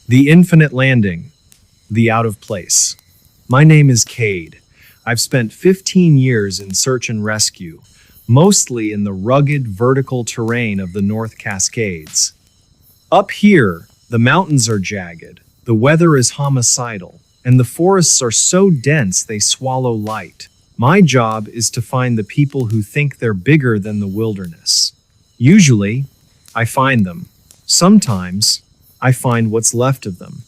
The Infinite Landing, the Out of Place. My name is Cade. I've spent 15 years in search and rescue, mostly in the rugged, vertical terrain of the North Cascades. Up here, the mountains are jagged, the weather is homicidal, and the forests are so dense they swallow light. My job is to find the people who think they're bigger than the wilderness. Usually, I find them. Sometimes, I find what's left of them.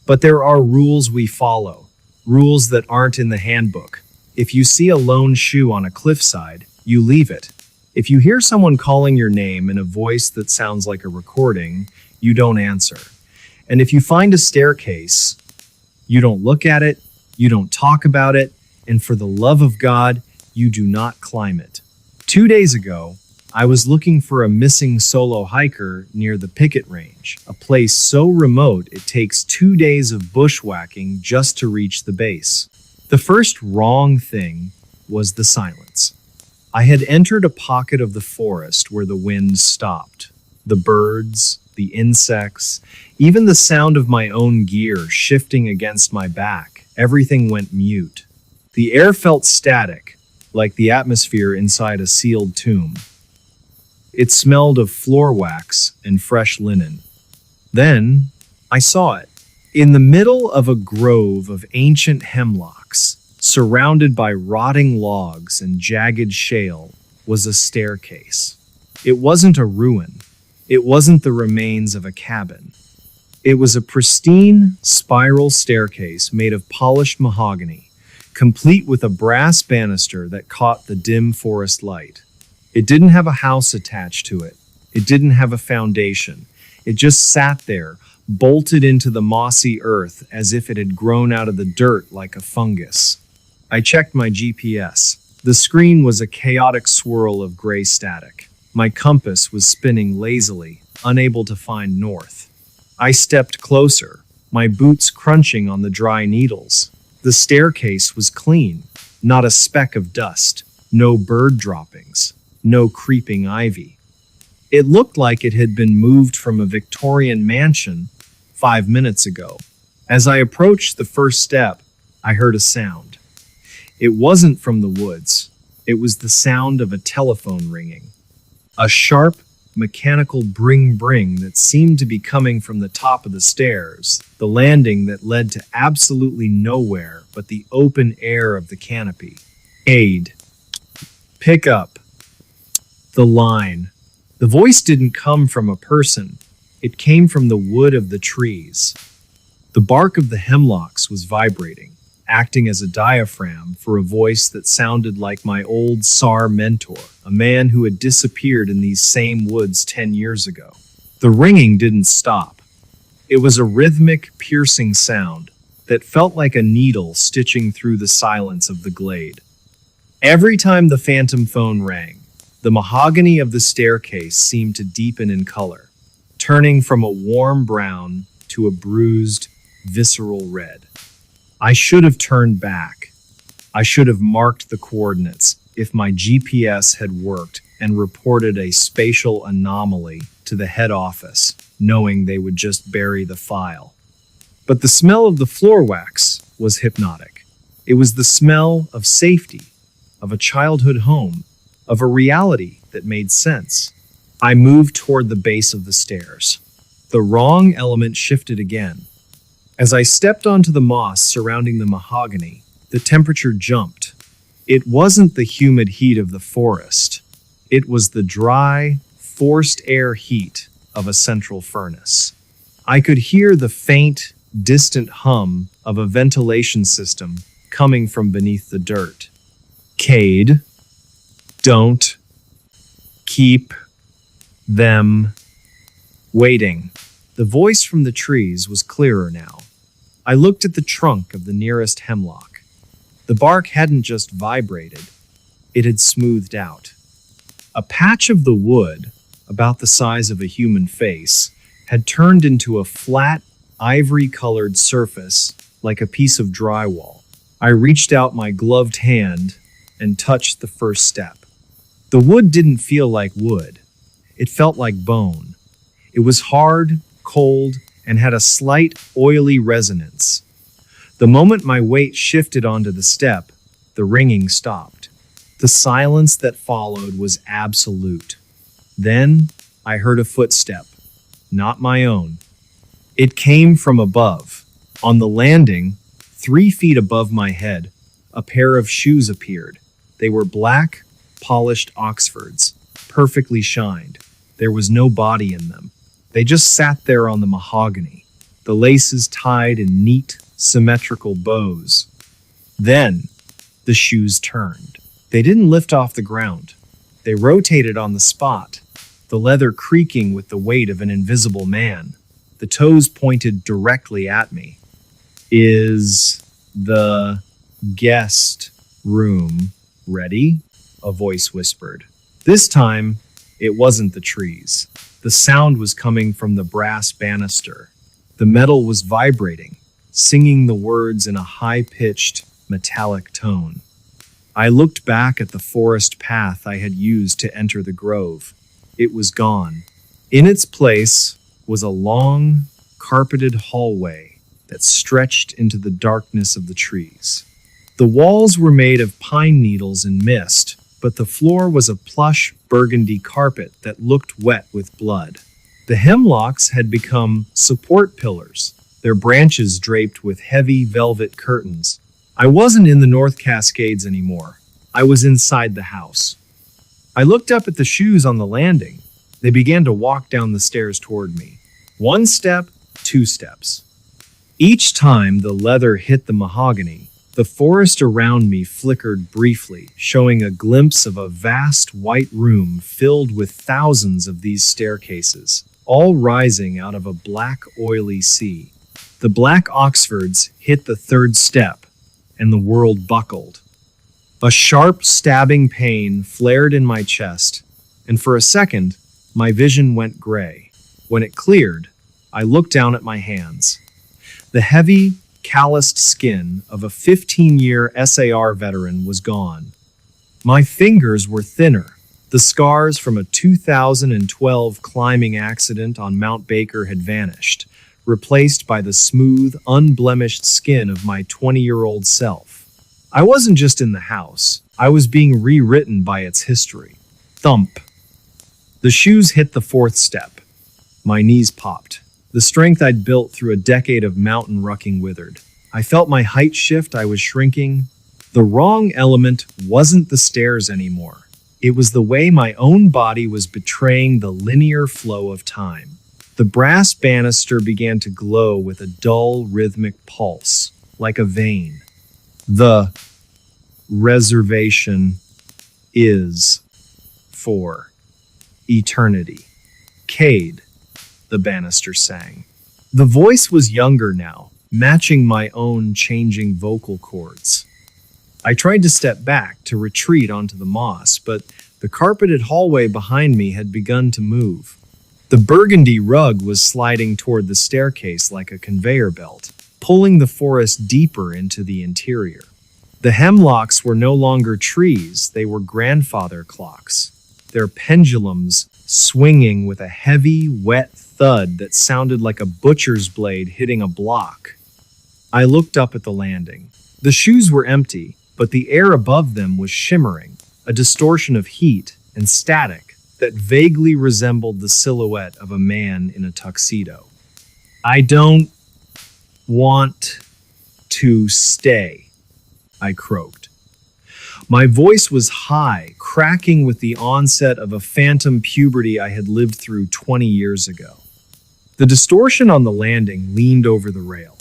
But there are rules we follow, rules that aren't in the handbook. If you see a lone shoe on a cliffside, you leave it. If you hear someone calling your name in a voice that sounds like a recording, you don't answer. And if you find a staircase, you don't look at it, you don't talk about it, and for the love of God, you do not climb it. 2 days ago, I was looking for a missing solo hiker near the picket range, a place so remote it takes 2 days of bushwhacking just to reach the base. The first wrong thing was the silence. I had entered a pocket of the forest where the wind stopped. The birds, the insects, even the sound of my own gear shifting against my back, everything went mute. The air felt static, like the atmosphere inside a sealed tomb. It smelled of floor wax and fresh linen. Then, I saw it. In the middle of a grove of ancient hemlocks, surrounded by rotting logs and jagged shale, was a staircase. It wasn't a ruin. It wasn't the remains of a cabin. It was a pristine, spiral staircase made of polished mahogany, complete with a brass banister that caught the dim forest light. It didn't have a house attached to it. It didn't have a foundation. It just sat there, bolted into the mossy earth as if it had grown out of the dirt like a fungus. I checked my GPS. The screen was a chaotic swirl of gray static. My compass was spinning lazily, unable to find north. I stepped closer, my boots crunching on the dry needles. The staircase was clean, not a speck of dust, no bird droppings, no creeping ivy. It looked like it had been moved from a Victorian mansion 5 minutes ago. As I approached the first step, I heard a sound. It wasn't from the woods. It was the sound of a telephone ringing. A sharp, mechanical bring-bring that seemed to be coming from the top of the stairs, the landing that led to absolutely nowhere but the open air of the canopy. Aid. Pick up. The line. The voice didn't come from a person. It came from the wood of the trees. The bark of the hemlocks was vibrating, acting as a diaphragm for a voice that sounded like my old SAR mentor, a man who had disappeared in these same woods 10 years ago. The ringing didn't stop. It was a rhythmic, piercing sound that felt like a needle stitching through the silence of the glade. Every time the phantom phone rang, the mahogany of the staircase seemed to deepen in color, turning from a warm brown to a bruised, visceral red. I should have turned back. I should have marked the coordinates if my GPS had worked and reported a spatial anomaly to the head office, knowing they would just bury the file. But the smell of the floor wax was hypnotic. It was the smell of safety, of a childhood home, of a reality that made sense. I moved toward the base of the stairs. The wrong element shifted again. As I stepped onto the moss surrounding the mahogany, the temperature jumped. It wasn't the humid heat of the forest. It was the dry, forced air heat of a central furnace. I could hear the faint, distant hum of a ventilation system coming from beneath the dirt. Cade, don't keep them waiting. The voice from the trees was clearer now. I looked at the trunk of the nearest hemlock. The bark hadn't just vibrated, it had smoothed out. A patch of the wood, about the size of a human face, had turned into a flat, ivory-colored surface like a piece of drywall. I reached out my gloved hand and touched the first step. The wood didn't feel like wood. It felt like bone. It was hard, cold, and had a slight, oily resonance. The moment my weight shifted onto the step, the ringing stopped. The silence that followed was absolute. Then, I heard a footstep. Not my own. It came from above. On the landing, 3 feet above my head, a pair of shoes appeared. They were black, polished Oxfords, perfectly shined. There was no body in them. They just sat there on the mahogany, the laces tied in neat, symmetrical bows. Then, the shoes turned. They didn't lift off the ground. They rotated on the spot, the leather creaking with the weight of an invisible man. The toes pointed directly at me. "Is the guest room ready?" a voice whispered. This time, it wasn't the trees. The sound was coming from the brass banister. The metal was vibrating, singing the words in a high-pitched, metallic tone. I looked back at the forest path I had used to enter the grove. It was gone. In its place was a long, carpeted hallway that stretched into the darkness of the trees. The walls were made of pine needles and mist, but the floor was a plush burgundy carpet that looked wet with blood. The hemlocks had become support pillars, their branches draped with heavy velvet curtains. I wasn't in the North Cascades anymore. I was inside the house. I looked up at the shoes on the landing. They began to walk down the stairs toward me. 1 step, 2 steps. Each time the leather hit the mahogany, the forest around me flickered briefly, showing a glimpse of a vast white room filled with thousands of these staircases, all rising out of a black, oily sea. The black Oxfords hit the 3rd step, and the world buckled. A sharp, stabbing pain flared in my chest, and for a second, my vision went gray. When it cleared, I looked down at my hands. The heavy, calloused skin of a 15-year SAR veteran was gone. My fingers were thinner. The scars from a 2012 climbing accident on Mount Baker had vanished, replaced by the smooth, unblemished skin of my 20-year-old self. I wasn't just in the house. I was being rewritten by its history. Thump. The shoes hit the 4th step. My knees popped. The strength I'd built through a decade of mountain rucking withered. I felt my height shift. I was shrinking. The wrong element wasn't the stairs anymore. It was the way my own body was betraying the linear flow of time. The brass banister began to glow with a dull, rhythmic pulse, like a vein. "The reservation is for eternity. Cade," the banister sang. The voice was younger now, matching my own changing vocal cords. I tried to step back, to retreat onto the moss, but the carpeted hallway behind me had begun to move. The burgundy rug was sliding toward the staircase like a conveyor belt, pulling the forest deeper into the interior. The hemlocks were no longer trees, they were grandfather clocks, their pendulums swinging with a heavy, wet thud that sounded like a butcher's blade hitting a block. I looked up at the landing. The shoes were empty, but the air above them was shimmering, a distortion of heat and static that vaguely resembled the silhouette of a man in a tuxedo. "I don't want to stay," I croaked. My voice was high, cracking with the onset of a phantom puberty I had lived through 20 years ago. The distortion on the landing leaned over the rail.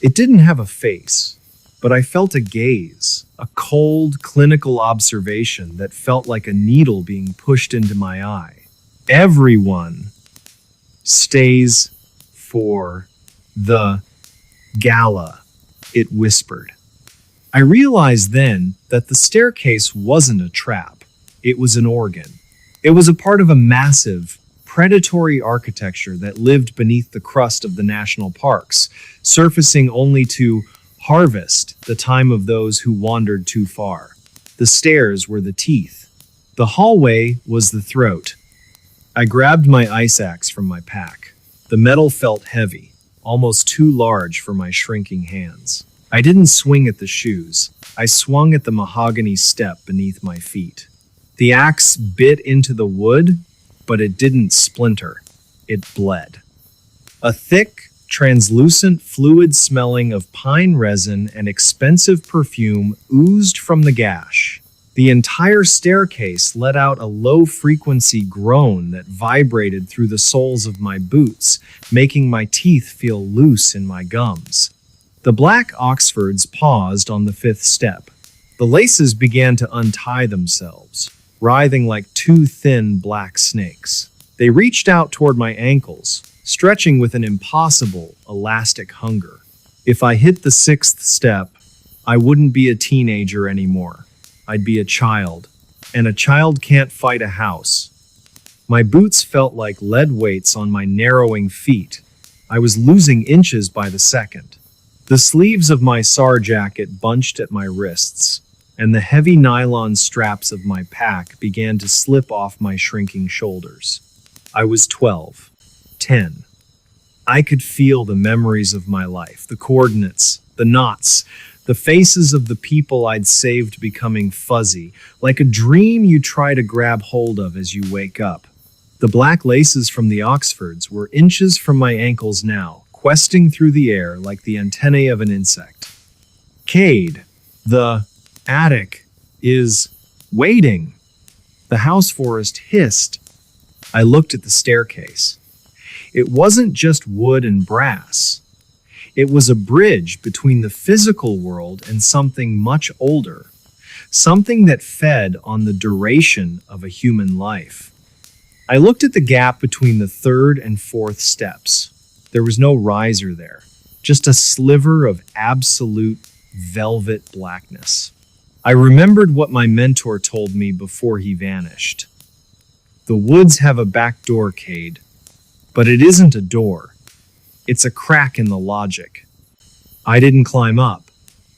It didn't have a face, but I felt a gaze, a cold, clinical observation that felt like a needle being pushed into my eye. "Everyone stays for the gala," it whispered. I realized then that the staircase wasn't a trap. It was an organ. It was a part of a massive, predatory architecture that lived beneath the crust of the national parks, surfacing only to harvest the time of those who wandered too far. The stairs were the teeth. The hallway was the throat. I grabbed my ice axe from my pack. The metal felt heavy. almost too large for my shrinking hands. I didn't swing at the shoes. I swung at the mahogany step beneath my feet. The axe bit into the wood, but it didn't splinter. It bled. A thick, translucent fluid smelling of pine resin and expensive perfume oozed from the gash. The entire staircase let out a low-frequency groan that vibrated through the soles of my boots, making my teeth feel loose in my gums. The black Oxfords paused on the fifth step. The laces began to untie themselves, writhing like two thin black snakes. They reached out toward my ankles, stretching with an impossible, elastic hunger. If I hit the sixth step, I wouldn't be a teenager anymore. I'd be a child, and a child can't fight a house. My boots felt like lead weights on my narrowing feet. I was losing inches by the second. The sleeves of my SAR jacket bunched at my wrists, and the heavy nylon straps of my pack began to slip off my shrinking shoulders. I was 12, 10. I could feel the memories of my life, the coordinates, the knots, the faces of the people I'd saved becoming fuzzy, like a dream you try to grab hold of as you wake up. The black laces from the Oxfords were inches from my ankles now, questing through the air like the antennae of an insect. Cade, the attic, is waiting. The house forest hissed. I looked at the staircase. It wasn't just wood and brass. It was a bridge between the physical world and something much older, something that fed on the duration of a human life. I looked at the gap between the third and fourth steps. There was no riser there, just a sliver of absolute velvet blackness. I remembered what my mentor told me before he vanished. The woods have a back door, Cade, but it isn't a door. It's a crack in the logic. I didn't climb up,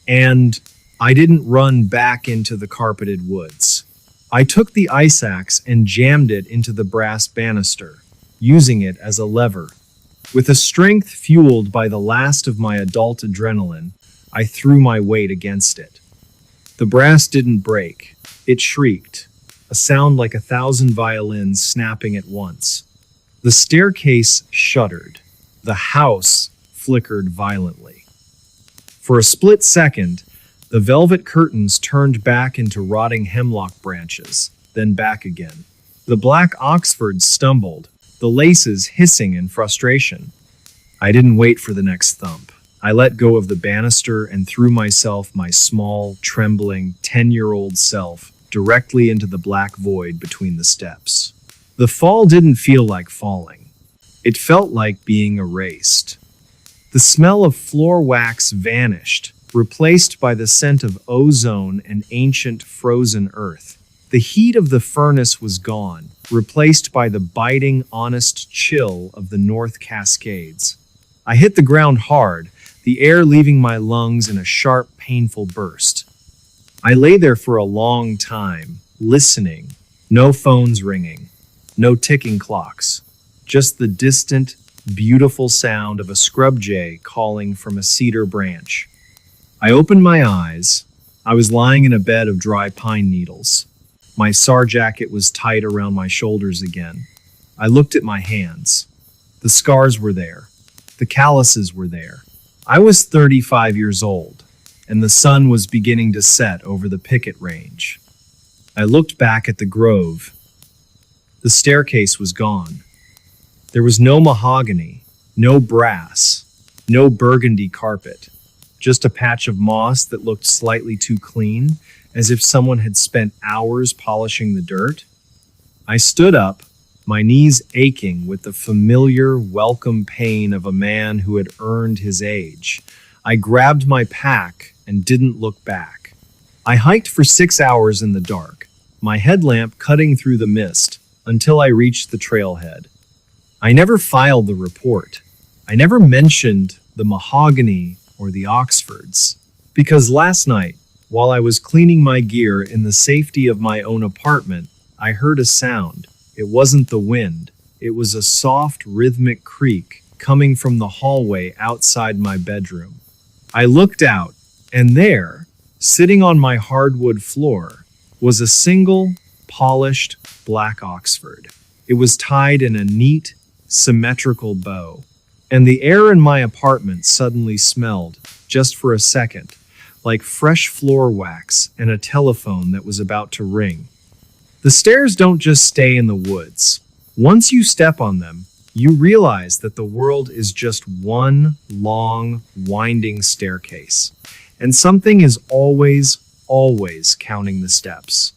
and I didn't run back into the carpeted woods. I took the ice axe and jammed it into the brass banister, using it as a lever. With a strength fueled by the last of my adult adrenaline, I threw my weight against it. The brass didn't break. It shrieked, a sound like 1,000 violins snapping at once. The staircase shuddered. The house flickered violently. For a split second, the velvet curtains turned back into rotting hemlock branches, then back again. The black Oxfords stumbled, the laces hissing in frustration. I didn't wait for the next thump. I let go of the banister and threw myself, my small, trembling, 10-year-old self, directly into the black void between the steps. The fall didn't feel like falling. It felt like being erased. The smell of floor wax vanished, replaced by the scent of ozone and ancient frozen earth. The heat of the furnace was gone, replaced by the biting, honest chill of the North Cascades. I hit the ground hard, the air leaving my lungs in a sharp, painful burst. I lay there for a long time, listening. No phones ringing, no ticking clocks. Just the distant, beautiful sound of a scrub jay calling from a cedar branch. I opened my eyes. I was lying in a bed of dry pine needles. My SAR jacket was tight around my shoulders again. I looked at my hands. The scars were there. The calluses were there. I was 35 years old, and the sun was beginning to set over the picket range. I looked back at the grove. The staircase was gone. There was no mahogany, no brass, no burgundy carpet, just a patch of moss that looked slightly too clean, as if someone had spent hours polishing the dirt. I stood up, my knees aching with the familiar, welcome pain of a man who had earned his age. I grabbed my pack and didn't look back. I hiked for 6 hours in the dark, my headlamp cutting through the mist, until I reached the trailhead. I never filed the report. I never mentioned the mahogany or the Oxfords, because last night, while I was cleaning my gear in the safety of my own apartment, I heard a sound. It wasn't the wind. It was a soft, rhythmic creak coming from the hallway outside my bedroom. I looked out, and there, sitting on my hardwood floor, was a single, polished black Oxford. It was tied in a neat, symmetrical bow, and the air in my apartment suddenly smelled, just for a second, like fresh floor wax and a telephone that was about to ring. The stairs don't just stay in the woods. Once you step on them, you realize that the world is just one long, winding staircase, and something is always counting the steps.